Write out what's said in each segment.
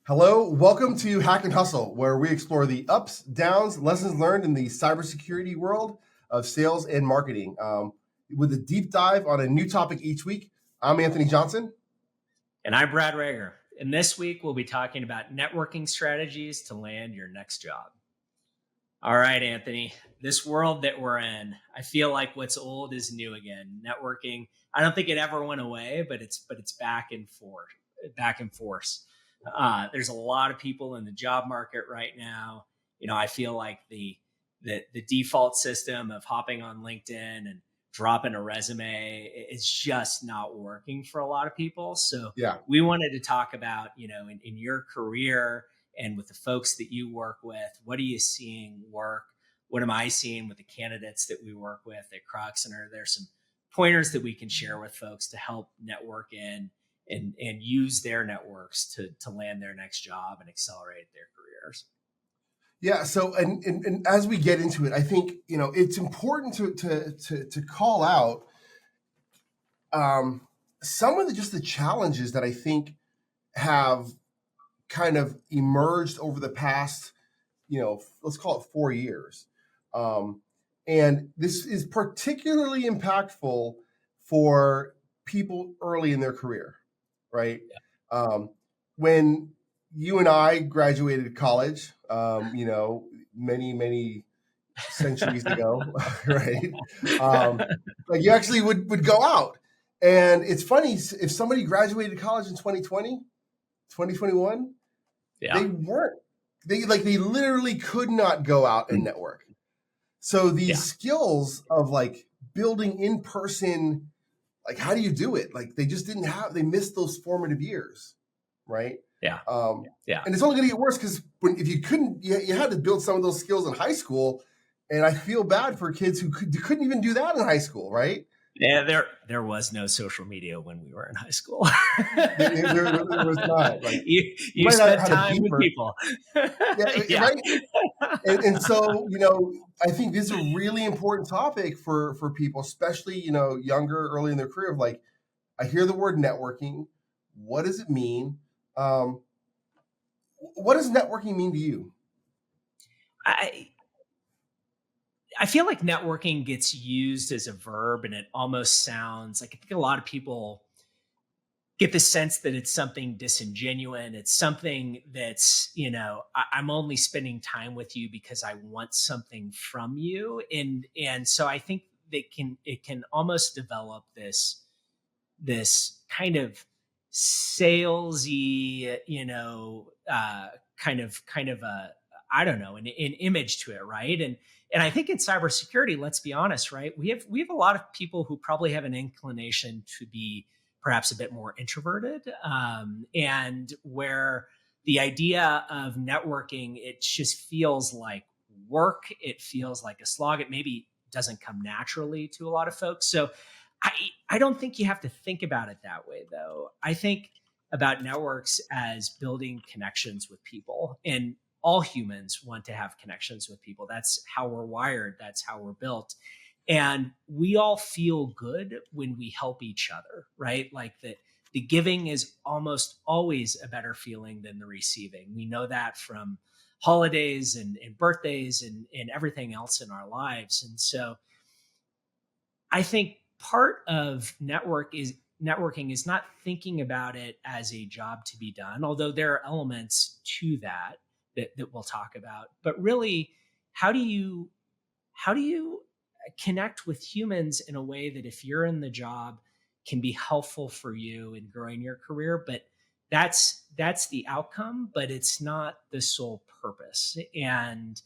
Hello, welcome to Hack and Hustle, where we explore the ups, downs, lessons learned in the cybersecurity world of sales and marketing. With a deep dive on a new topic each week, I'm Anthony Johnson. And I'm Brad Rager. And this week, we'll be talking about networking strategies to land your next job. All right, Anthony, this world that we're in, I feel like what's old is new again. Networking, I don't think it ever went away, but it's back and forth. There's a lot of people in the job market right now. I feel like the default system of hopping on LinkedIn and dropping a resume is just not working for a lot of people. So we wanted to talk about, in your career and with the folks that you work with, what are you seeing work? What am I seeing with the candidates that we work with at Crux? And are there some pointers that we can share with folks to help network in and use their networks to land their next job and accelerate their careers? Yeah. So, and as we get into it, I think, it's important to call out some of the challenges that I think have kind of emerged over the past, let's call it 4 years. And this is particularly impactful for people early in their career, right? Yeah. When you and I graduated college, many centuries ago, right? Like you actually would go out. And it's funny, if somebody graduated college in 2020, 2021, yeah. They literally could not go out and network. So these skills of like building in person, like how do you do it? Like they just they missed those formative years, right? Yeah. And it's only going to get worse because if you couldn't, you had to build some of those skills in high school. And I feel bad for kids who couldn't even do that in high school, right? Yeah, there was no social media when we were in high school. there was not. Like, you spent time with people. Yeah. Right? And so, I think this is a really important topic for people, especially, younger, early in their career. Of like, I hear the word networking. What does it mean? What does networking mean to you? I feel like networking gets used as a verb and it almost sounds like, I think a lot of people get the sense that it's something disingenuous. It's something that's, I'm only spending time with you because I want something from you. And so I think it can almost develop this kind of salesy, kind of a, I don't know, an image to it. Right. And I think in cybersecurity, let's be honest, right? We have a lot of people who probably have an inclination to be perhaps a bit more introverted, and where the idea of networking, it just feels like work. It feels like a slog. It maybe doesn't come naturally to a lot of folks. So I don't think you have to think about it that way, though. I think about networks as building connections with people, and all humans want to have connections with people. That's how we're wired. That's how we're built. And we all feel good when we help each other, right? Like the giving is almost always a better feeling than the receiving. We know that from holidays and birthdays and everything else in our lives. And so I think part of networking is not thinking about it as a job to be done, although there are elements to that we'll talk about. But really, how do you connect with humans in a way that, if you're in the job, can be helpful for you in growing your career? But that's the outcome, but it's not the sole purpose. And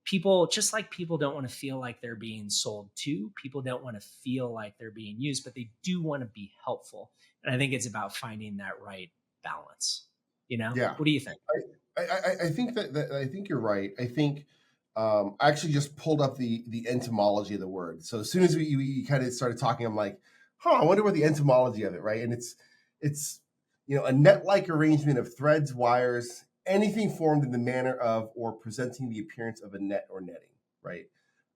people don't want to feel like they're being sold to. People don't want to feel like they're being used, but they do want to be helpful. And I think it's about finding that right balance. Yeah. What do you think? I think I think you're right. I think I actually just pulled up the etymology of the word. So as soon as we kind of started talking, I'm like, I wonder what the etymology of it, right? And it's a net-like arrangement of threads, wires, anything formed in the manner of or presenting the appearance of a net or netting, right?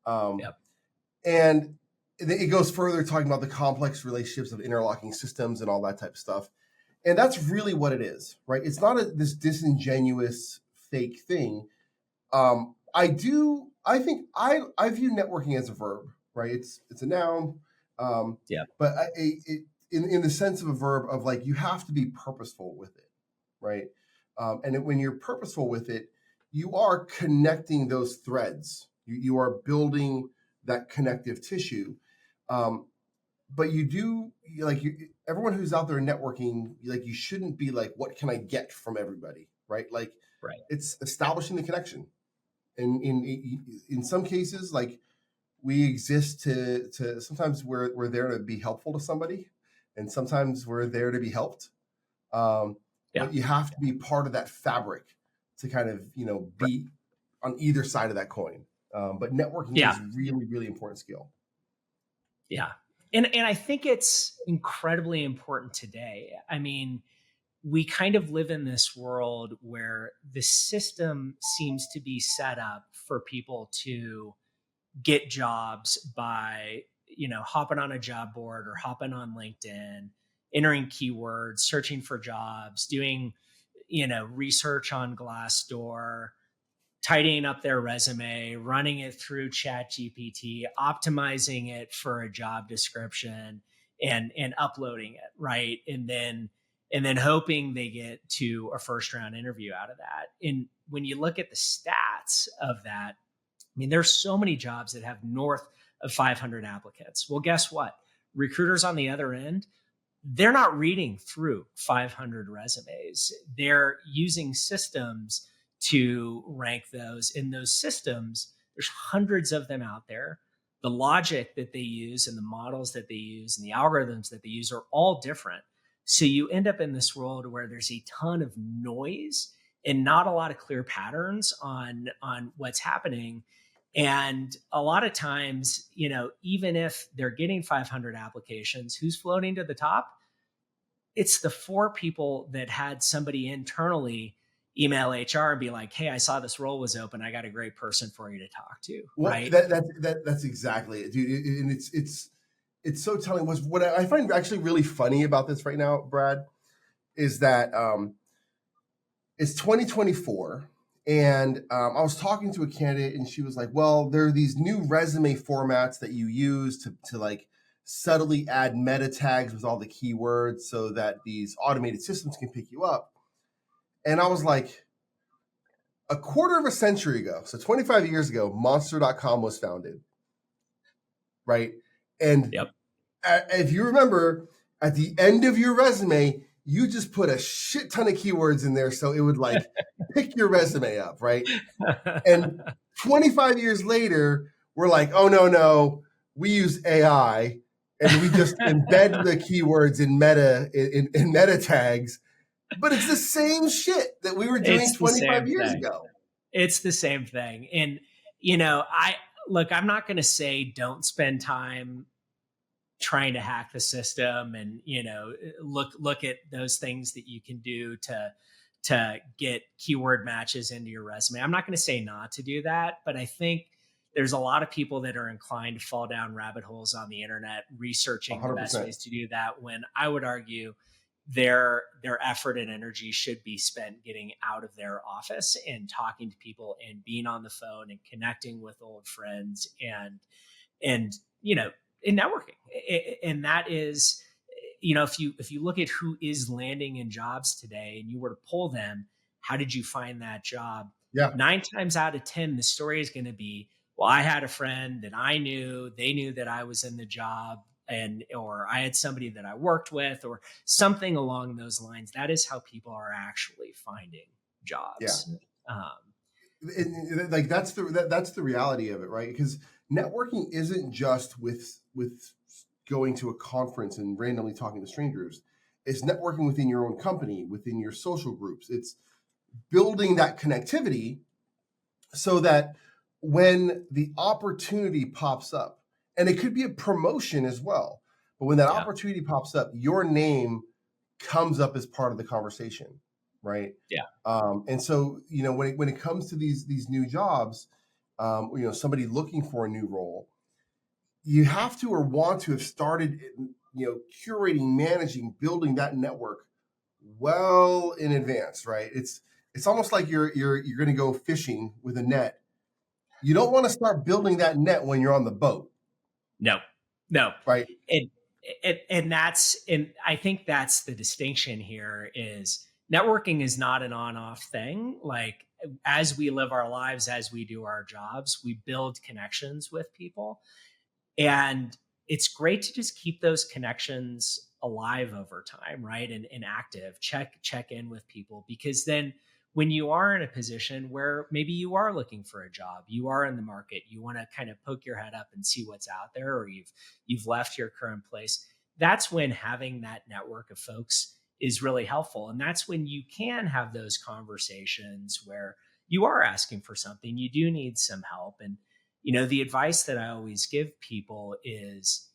Yep. And it goes further talking about the complex relationships of interlocking systems and all that type of stuff. And that's really what it is, right? It's not this disingenuous fake thing. I view networking as a verb, right? It's a noun, Yeah. but in the sense of a verb of like, you have to be purposeful with it, right? When you're purposeful with it, you are connecting those threads. You are building that connective tissue. But you do, everyone who's out there networking, like, you shouldn't be like, what can I get from everybody, right? Like, Right. it's establishing the connection. And in some cases, like, we exist to sometimes we're there to be helpful to somebody, and sometimes we're there to be helped. Yeah. But you have to be part of that fabric to kind of, Right. be on either side of that coin. But networking Yeah. is really, really important skill. Yeah. And I think it's incredibly important today. I mean, we kind of live in this world where the system seems to be set up for people to get jobs by, hopping on a job board or hopping on LinkedIn, entering keywords, searching for jobs, doing, research on Glassdoor, tidying up their resume, running it through Chat GPT, optimizing it for a job description, and uploading it, right? And then hoping they get to a first round interview out of that. And when you look at the stats of that, I mean, there's so many jobs that have north of 500 applicants. Well, guess what? Recruiters on the other end, they're not reading through 500 resumes. They're using systems to rank those. In those systems, there's hundreds of them out there. The logic that they use and the models that they use and the algorithms that they use are all different. So you end up in this world where there's a ton of noise and not a lot of clear patterns on what's happening. And a lot of times, even if they're getting 500 applications, who's floating to the top? It's the 4 people that had somebody internally email HR and be like, "Hey, I saw this role was open. I got a great person for you to talk to." Well, Right? that's exactly it, dude. And it's so telling. What I find actually really funny about this right now, Brad, is that it's 2024, and I was talking to a candidate, and she was like, "Well, there are these new resume formats that you use to like subtly add meta tags with all the keywords so that these automated systems can pick you up." And I was like, a quarter of a century ago, so 25 years ago, Monster.com was founded, right? And Yep. if you remember, at the end of your resume, you just put a shit ton of keywords in there so it would like pick your resume up, right? And 25 years later, we're like, oh no, we use AI and we just embed the keywords in meta tags. But it's the same shit that we were doing It's the 25 same years thing. ago. It's the same thing. And, I'm not going to say don't spend time trying to hack the system and, look at those things that you can do to get keyword matches into your resume. I'm not going to say not to do that, but I think there's a lot of people that are inclined to fall down rabbit holes on the internet researching the best 100%. ways to do that, when I would argue their effort and energy should be spent getting out of their office and talking to people and being on the phone and connecting with old friends and in networking. And that is, if you look at who is landing in jobs today and you were to poll them, how did you find that job? Yeah. 9 times out of 10, the story is going to be, well, I had a friend that I knew, they knew that I was in the job, or I had somebody that I worked with, or something along those lines. That is how people are actually finding jobs. Like that's the reality of it, right? Because networking isn't just with going to a conference and randomly talking to strangers. It's networking within your own company, within your social groups. It's building that connectivity so that when the opportunity pops up, and it could be a promotion as well, but when that Yeah. opportunity pops up, your name comes up as part of the conversation, right? Yeah. And so, when it comes to these new jobs, somebody looking for a new role, you have to or want to have started, curating, managing, building that network well in advance, right? It's almost like you're going to go fishing with a net. You don't want to start building that net when you're on the boat, No, no. right? And, and I think that's the distinction here is networking is not an on off thing. Like as we live our lives, as we do our jobs, we build connections with people. And it's great to just keep those connections alive over time, right? And active. Check in with people because then when you are in a position where maybe you are looking for a job, you are in the market, you want to kind of poke your head up and see what's out there, or you've left your current place. That's when having that network of folks is really helpful. And that's when you can have those conversations where you are asking for something, you do need some help. And the advice that I always give people is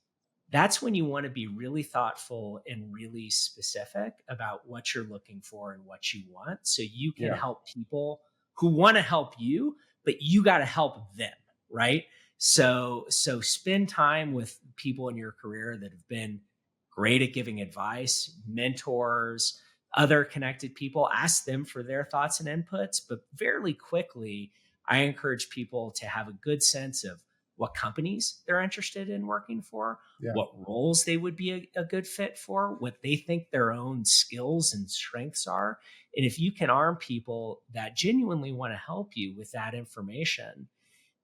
that's when you want to be really thoughtful and really specific about what you're looking for and what you want so you can Yeah, help people who want to help you, but you got to help them, right? So spend time with people in your career that have been great at giving advice, mentors, other connected people, ask them for their thoughts and inputs, but fairly quickly I encourage people to have a good sense of what companies they're interested in working for, yeah, what roles they would be a good fit for, what they think their own skills and strengths are. And if you can arm people that genuinely want to help you with that information,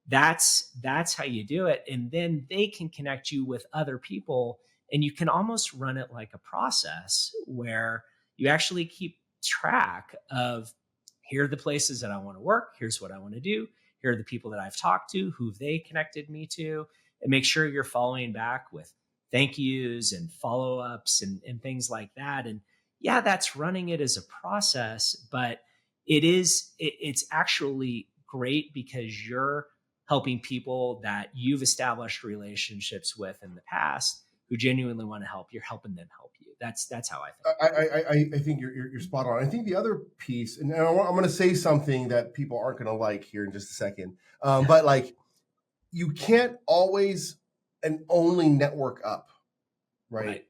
that's how you do it. And then they can connect you with other people and you can almost run it like a process where you actually keep track of here are the places that I want to work, here's what I want to do, here are the people that I've talked to, who they connected me to, and make sure you're following back with thank yous and follow-ups and things like that. And yeah, that's running it as a process, but it's actually great because you're helping people that you've established relationships with in the past who genuinely want to help. You're helping them help you. That's how I think about it. I think you're spot on. I think the other piece, and I'm going to say something that people aren't going to like here in just a second, but like you can't always and only network up, right? Right.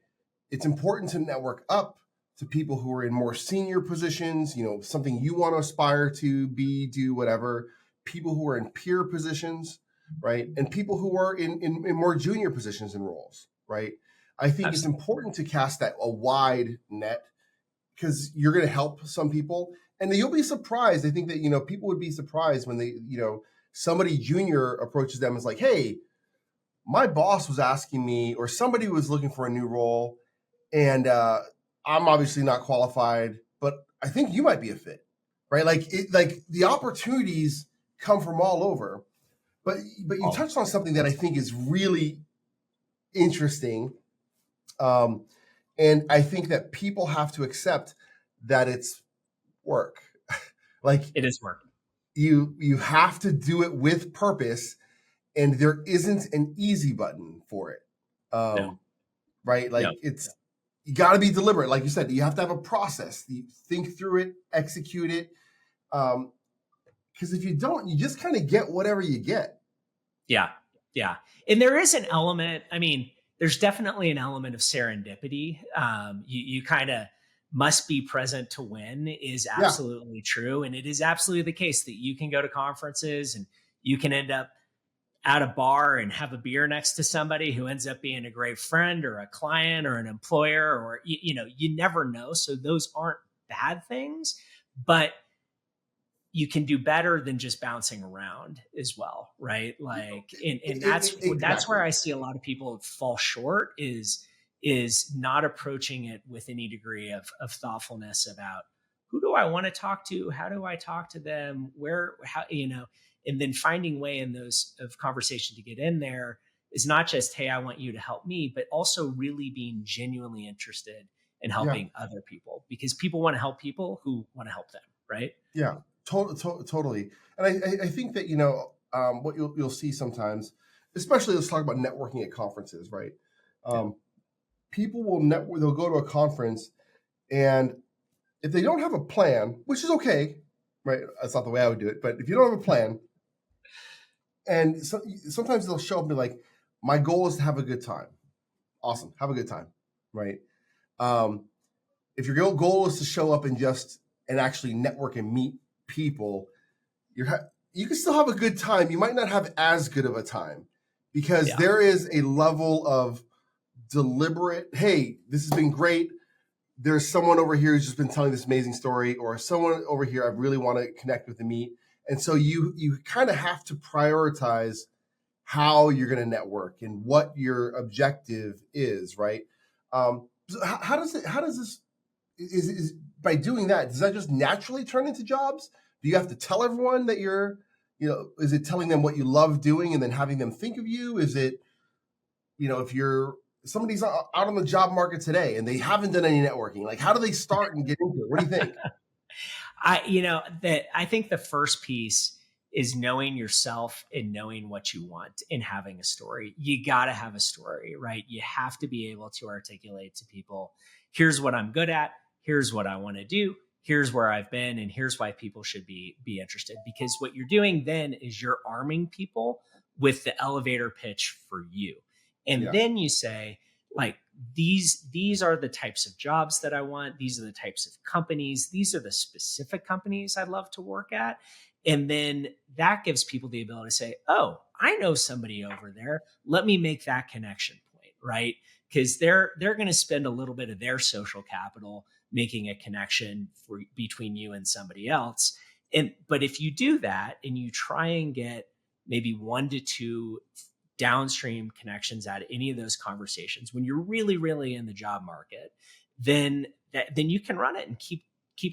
It's important to network up to people who are in more senior positions, something you want to aspire to be, do, whatever. People who are in peer positions, right? And people who are in more junior positions and roles, right? I think it's Absolutely. important to cast that a wide net because you're going to help some people, and you'll be surprised. I think that people would be surprised when somebody junior approaches them and is like, "Hey, my boss was asking me, or somebody was looking for a new role, and I'm obviously not qualified, but I think you might be a fit, right?" Like the opportunities come from all over, but you Oh, touched on something that I think is really interesting, and I think that people have to accept that it's work. Like it is work. you have to do it with purpose, and there isn't an easy button for it. No, Right? no. Like you got to be deliberate. Like you said, you have to have a process. You think through it, execute it. Because if you don't, you just kind of get whatever you get. Yeah. Yeah. And there is an element, I mean, there's definitely an element of serendipity. You kind of must be present to win is Yeah, absolutely true. And it is absolutely the case that you can go to conferences and you can end up at a bar and have a beer next to somebody who ends up being a great friend or a client or an employer, or, you never know. So those aren't bad things, but you can do better than just bouncing around as well, right? Like, and that's where exactly. I see a lot of people fall short is not approaching it with any degree of thoughtfulness about who do I want to talk to, how do I talk to them, where, how, and then finding way in those of conversation to get in there is not just, hey, I want you to help me, but also really being genuinely interested in Yeah, helping other people because people want to help people who want to help them, right? yeah, totally. And I think that what you'll see sometimes, especially let's talk about networking at conferences, right? Yeah. People will network. They'll go to a conference, and if they don't have a plan, which is okay, right? That's not the way I would do it. But if you don't have a plan, and sometimes they'll show up and be like, "My goal is to have a good time." Awesome, have a good time, right? Um, if your goal is to show up and actually network and meet people, you can still have a good time. You might not have as good of a time because Yeah. there is a level of deliberate, hey, this has been great. There's someone over here who's just been telling this amazing story, or someone over here I really want to connect with and meet. And so you kind of have to prioritize how you're going to network and what your objective is, right? So how does this is by doing that, does that just naturally turn into jobs? Do you have to tell everyone that is it telling them what you love doing and then having them think of you? Is it, if somebody's out on the job market today and they haven't done any networking, like how do they start and get into it? What do you think? I think the first piece is knowing yourself and knowing what you want and having a story. You got to have a story, right? You have to be able to articulate to people, here's what I'm good at, here's what I want to do, here's where I've been, and here's why people should be interested. Because what you're doing then is you're arming people with the elevator pitch for you. And then you say, like, these are the types of jobs that I want. These are the types of companies. These are the specific companies I'd love to work at. And then that gives people the ability to say, oh, I know somebody over there. Let me make that connection point, right? Because they're going to spend a little bit of their social capital making a connection between you and somebody else. But if you do that and you try and get maybe 1 to 2 downstream connections out of any of those conversations, when you're really, really in the job market, then you can run it and keep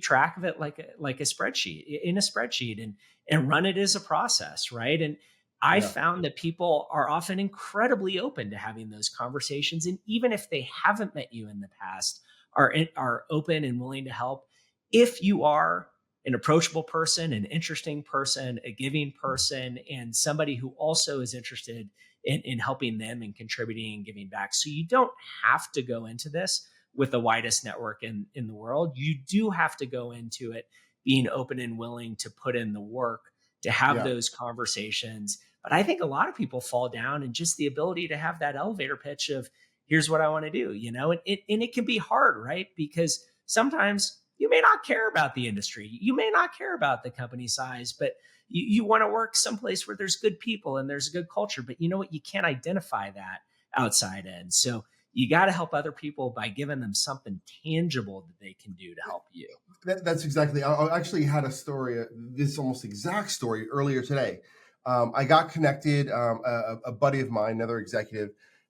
track of it like a spreadsheet and run it as a process, right? And I found that people are often incredibly open to having those conversations, and even if they haven't met you in the past, are open and willing to help if you are an approachable person, an interesting person, a giving person, and somebody who also is interested in helping them and contributing and giving back. So you don't have to go into this with the widest network in the world. You do have to go into it being open and willing to put in the work to have those conversations. But I think a lot of people fall down in just the ability to have that elevator pitch of, here's what I want to do, and it can be hard, right? Because sometimes you may not care about the industry. You may not care about the company size, but you want to work someplace where there's good people and there's a good culture. But you know what? You can't identify that outside in. So you got to help other people by giving them something tangible that they can do to help you. That's exactly. I actually had a story, this almost exact story earlier today. I got connected. A buddy of mine, another executive,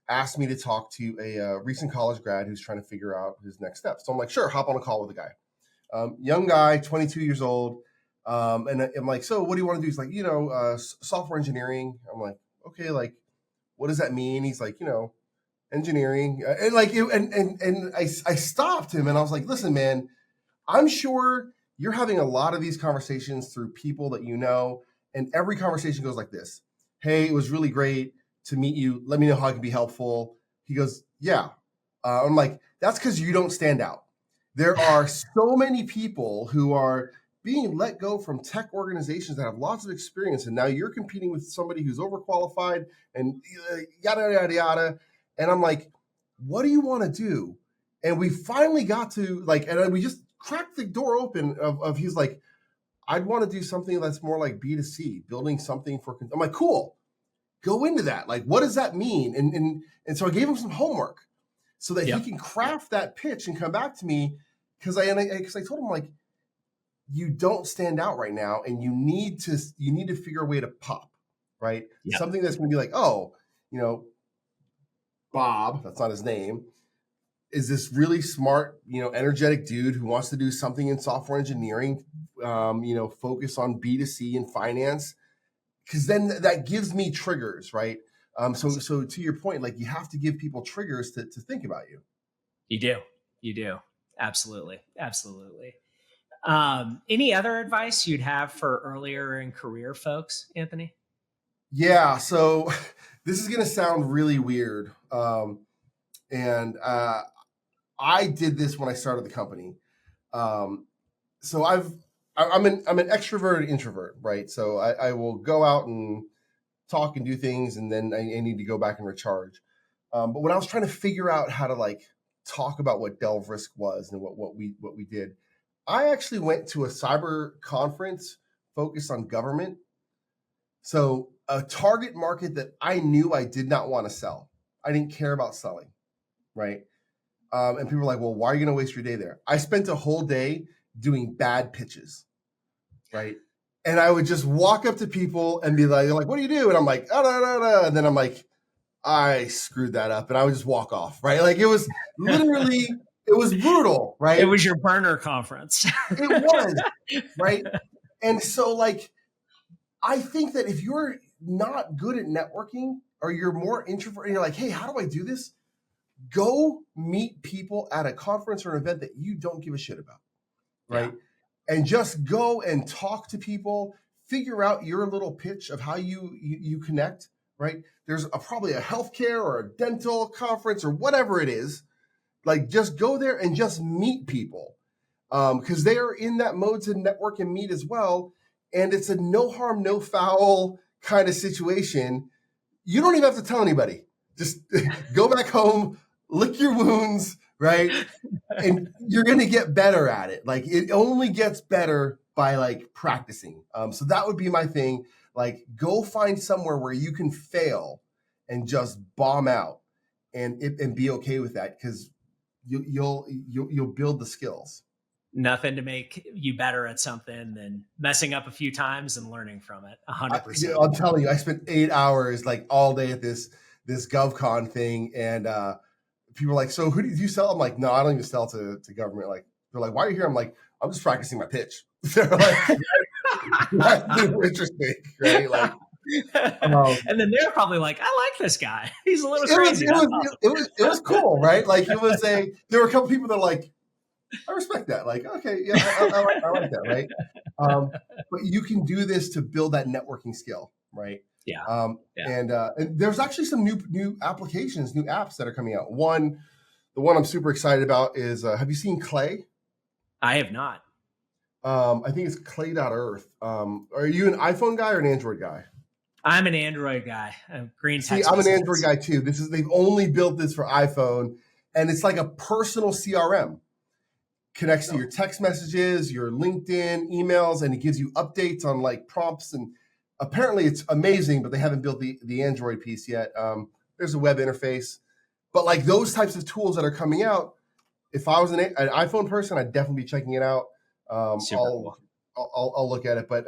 asked me to talk to a recent college grad who's trying to figure out his next steps. So I'm like, sure, hop on a call with the guy. Young guy, 22 years old. And I'm like, so what do you want to do? He's like, software engineering. I'm like, okay, like, what does that mean? He's like, engineering. And I stopped him and I was like, listen, man, I'm sure you're having a lot of these conversations through people that you know. And every conversation goes like this. Hey, it was really great to meet you. Let me know how I can be helpful. He goes, yeah. I'm like, that's because you don't stand out. There are so many people who are being let go from tech organizations that have lots of experience, and now you're competing with somebody who's overqualified and yada, yada, yada. And I'm like, what do you want to do? And we finally got to and we just cracked the door open of he's like, I'd want to do something that's more like B2C, building something for, I'm like, cool, go into that. Like, what does that mean? And so I gave him some homework so that he can craft that pitch and come back to me. Cause I told him, like, you don't stand out right now and you need to figure a way to pop, right? Something that's going to be like, oh, Bob, that's not his name, is this really smart, energetic dude who wants to do something in software engineering, focus on B2C and finance. Cause then that gives me triggers, right? So to your point, like, you have to give people triggers to think about you. You do. Absolutely. Any other advice you'd have for earlier in career folks, Anthony? Yeah. So this is going to sound really weird. And I did this when I started the company. So I'm an extroverted introvert, right? So I will go out and talk and do things, and then I need to go back and recharge. But when I was trying to figure out how to talk about what Delve Risk was and what we did. I actually went to a cyber conference focused on government. So a target market that I knew I did not want to sell. I didn't care about selling, right? And people were like, well, why are you going to waste your day there? I spent a whole day doing bad pitches, right? And I would just walk up to people and be like, what do you do? And I'm like, and then I'm like, I screwed that up. And I would just walk off, right? Like it was literally, it was brutal, right? It was your burner conference. It was, right? And so like, I think that if you're not good at networking or you're more introvert and you're like, hey, how do I do this? Go meet people at a conference or an event that you don't give a shit about, right? Yeah. And just go and talk to people, figure out your little pitch of how you connect, right? There's probably a healthcare or a dental conference or whatever it is. Like just go there and just meet people because they are in that mode to network and meet as well. And it's a no harm, no foul kind of situation. You don't even have to tell anybody. Just go back home, lick your wounds, right? And you're going to get better at it. Like it only gets better by like practicing. So that would be my thing. Like go find somewhere where you can fail and just bomb out and be okay with that because you'll build the skills. Nothing to make you better at something than messing up a few times and learning from it. 100%. I'm telling you, I spent 8 hours like all day at this GovCon thing, and people are like, "So who did you sell?" I'm like, "No, I don't even sell to government." Like they're like, "Why are you here?" I'm like, "I'm just practicing my pitch." They're like, "That's interesting, right?" Like, and then they're probably like, "I like this guy. He's a little crazy." It was cool, right? Like there were a couple people that are like, I respect that. Like, okay, yeah, I like that, right? But you can do this to build that networking skill, right? Yeah. And there's actually some new applications, new apps that are coming out. The one I'm super excited about is, have you seen Clay? I have not. I think it's clay.earth. Are you an iPhone guy or an Android guy? I'm an Android guy. I'm I'm an Android guy too. They've only built this for iPhone, and it's like a personal CRM. Connects to your text messages, your LinkedIn, emails, and it gives you updates on like prompts. And apparently it's amazing, but they haven't built the Android piece yet. There's a web interface, but like those types of tools that are coming out, if I was an iPhone person, I'd definitely be checking it out. Cool. I'll look at it, but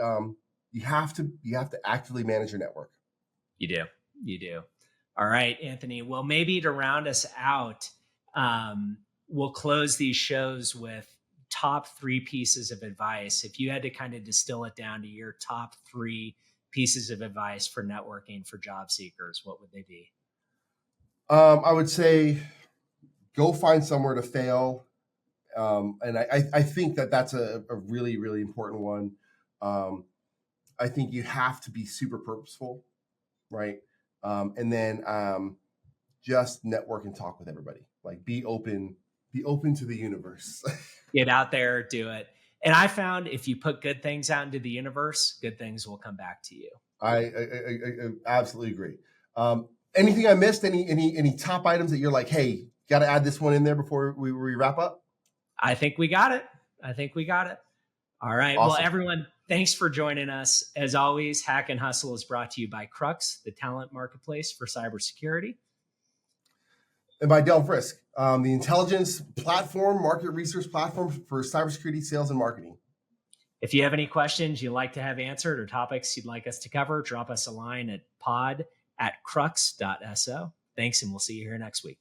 you have to actively manage your network. You do. All right, Anthony. Well, maybe to round us out, we'll close these shows with top 3 pieces of advice. If you had to kind of distill it down to your top 3 pieces of advice for networking for job seekers, what would they be? I would say go find somewhere to fail. And I think that's a really, really important one. I think you have to be super purposeful, right? And then just network and talk with everybody. Like be open to the universe. Get out there, do it. And I found if you put good things out into the universe, good things will come back to you. I absolutely agree. Anything I missed? Any top items that you're like, hey, got to add this one in there before we wrap up? I think we got it. All right. Awesome. Well, everyone, thanks for joining us. As always, Hack and Hustle is brought to you by Crux, the talent marketplace for cybersecurity. And by Delve Risk, the intelligence platform, market research platform for cybersecurity sales and marketing. If you have any questions you'd like to have answered or topics you'd like us to cover, drop us a line at pod@crux.so. Thanks, and we'll see you here next week.